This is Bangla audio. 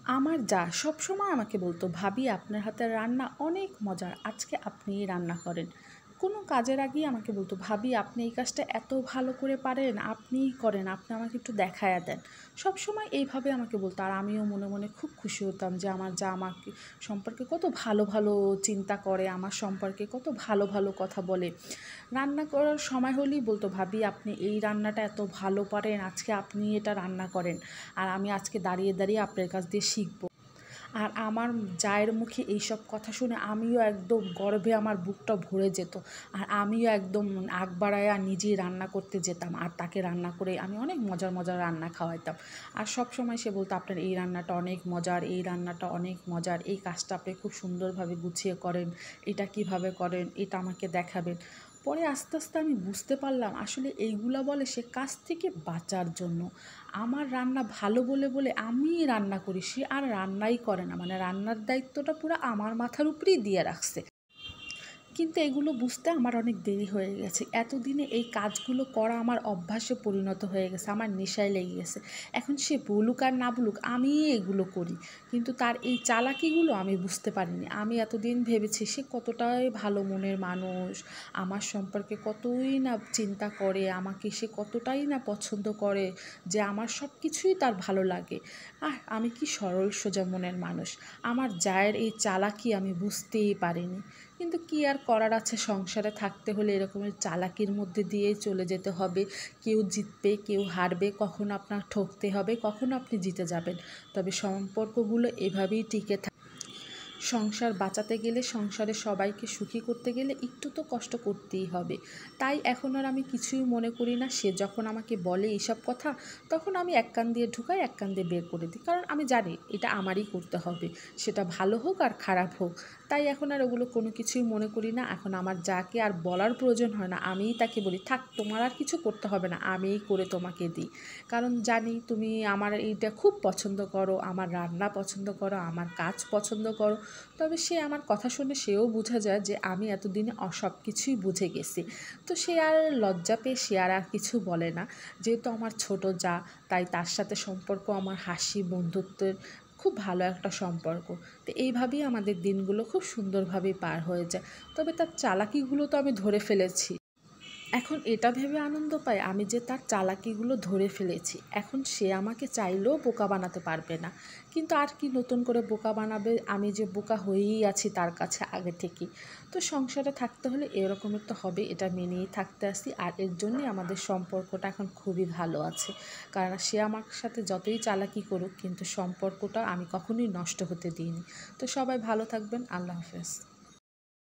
আমার যা সবসময় আমাকে বলতো, ভাবি আপনার হাতের রান্না অনেক মজার, আজকে আপনিই রান্না করেন। কোনো কাজের আগেই আমাকে বলতো, ভাবি আপনি এই কাজটা এত ভালো করে পারেন, আপনিই করেন, আপনি আমাকে একটু দেখায়া দেন। সবসময় এইভাবে আমাকে বলতো, আর আমিও মনে মনে খুব খুশি হতাম যে আমার যা আমাকে সম্পর্কে কত ভালো ভালো চিন্তা করে, আমার সম্পর্কে কত ভালো ভালো কথা বলে। রান্না করার সময় হলেই বলতো, ভাবি আপনি এই রান্নাটা এত ভালো পারেন, আজকে আপনি এটা রান্না করেন, আর আমি আজকে দাঁড়িয়ে দাঁড়িয়ে আপনার কাছ দিয়ে শিখবো। আর আমার জায়ের মুখে এইসব কথা শুনে আমিও একদম গর্বে আমার বুকটা ভরে যেত। আর আমিও একদম আগ বাড়াইয়া নিজেই রান্না করতে যেতাম, আর তাকে রান্না করে আমি অনেক মজার মজার রান্না খাওয়াইতাম। আর সব সময় সে বলতো, আপনার এই রান্নাটা অনেক মজার, এই রান্নাটা অনেক মজার, এই কাজটা আপনি খুব সুন্দরভাবে গুছিয়ে করেন, এটা কিভাবে করেন, এটা আমাকে দেখাবেন। পরে আস্তে আস্তে আমি বুঝতে পারলাম, আসলে এইগুলা বলে সে কাজ থেকে বাঁচার জন্য। আমার রান্না ভালো বলে বলে আমিই রান্না করি, সে আর রান্নাই করে না, মানে রান্নার দায়িত্বটা পুরো আমার মাথার উপরেই দিয়ে রাখছে। কিন্তু এগুলো বুঝতে আমার অনেক দেরি হয়ে গেছে। এতদিনে এই কাজগুলো করা আমার অভ্যাসে পরিণত হয়ে গেছে, আমার নেশায় লেগে গেছে। এখন সে বলুক আর না বলুক, আমিই এগুলো করি। কিন্তু তার এই চালাকিগুলো আমি বুঝতে পারিনি। আমি এতদিন ভেবেছি সে কতটাই ভালো মনের মানুষ, আমার সম্পর্কে কতই না চিন্তা করে, আমাকে সে কতটাই না পছন্দ করে, যে আমার সব কিছুই তার ভালো লাগে। আমি কি সরল সোজা মনের মানুষ, আমার জায়ের এই চালাকি আমি বুঝতেই পারিনি। কিন্তু কি আর করার আছে, সংসারে থাকতে হলে এরকমের চালাকির মধ্যে দিয়েই চলে যেতে হবে। কেউ জিতবে, কেউ হারবে, কখনো আপনার ঠকতে হবে, কখনো আপনি জিতে যাবেন। তবে সম্পর্কগুলো এভাবেই টিকে থাকে। সংসার বাঁচাতে গেলে, সংসারে সবাইকে সুখী করতে গেলে একটু তো কষ্ট করতেই হবে। তাই এখন আর আমি কিছুই মনে করি না। সে যখন আমাকে বলে এইসব কথা, তখন আমি এক কান দিয়ে ঢুকাই, এক কান দিয়ে বের করে দিই, কারণ আমি জানি এটা আমারই করতে হবে, সেটা ভালো হোক আর খারাপ হোক। তাই এখন আর ওগুলো কোনো কিছুই মনে করি না। এখন আমার যাকে আর বলার প্রয়োজন হয় না, আমিই তাকে বলি, থাক তোমার আর কিছু করতে হবে না, আমিই করে তোমাকে দিই। কারণ জানি তুমি আমার এইটা খুব পছন্দ করো, আমার রান্না পছন্দ করো, আমার কাজ পছন্দ করো। তবে সে আমার কথা শুনে সেও বোঝা যায় যে আমি এতদিনে সব কিছুই বুঝে গেছি। তো সে আর লজ্জা পেয়ে সে আর কিছু বলে না। যেহেতু আমার ছোট যা, তাই তার সাথে সম্পর্ক আমার হাসি বন্ধুত্বের খুব ভালো একটা সম্পর্ক। তো এইভাবেই আমাদের দিনগুলো খুব সুন্দরভাবেই পার হয়ে যায়। তবে তার চালাকিগুলো তো আমি ধরে ফেলেছি। এখন এটা ভেবে আনন্দ পাই আমি যে তার চালাকিগুলো ধরে ফেলেছি। এখন সে আমাকে চাইলেও বোকা বানাতে পারবে না। কিন্তু আর কি নতুন করে বোকা বানাবে, আমি যে বোকা হয়েই আছি তার কাছে আগে থেকেই। তো সংসারে থাকতে হলে এরকমের তো হবে, এটা মেনেই থাকতে আসি। আর এর জন্যই আমাদের সম্পর্কটা এখন খুবই ভালো আছে। কারণ সে আমার সাথে যতই চালাকি করুক, কিন্তু সম্পর্কটা আমি কখনোই নষ্ট হতে দিইনি। তো সবাই ভালো থাকবেন। আল্লাহ হাফেজ।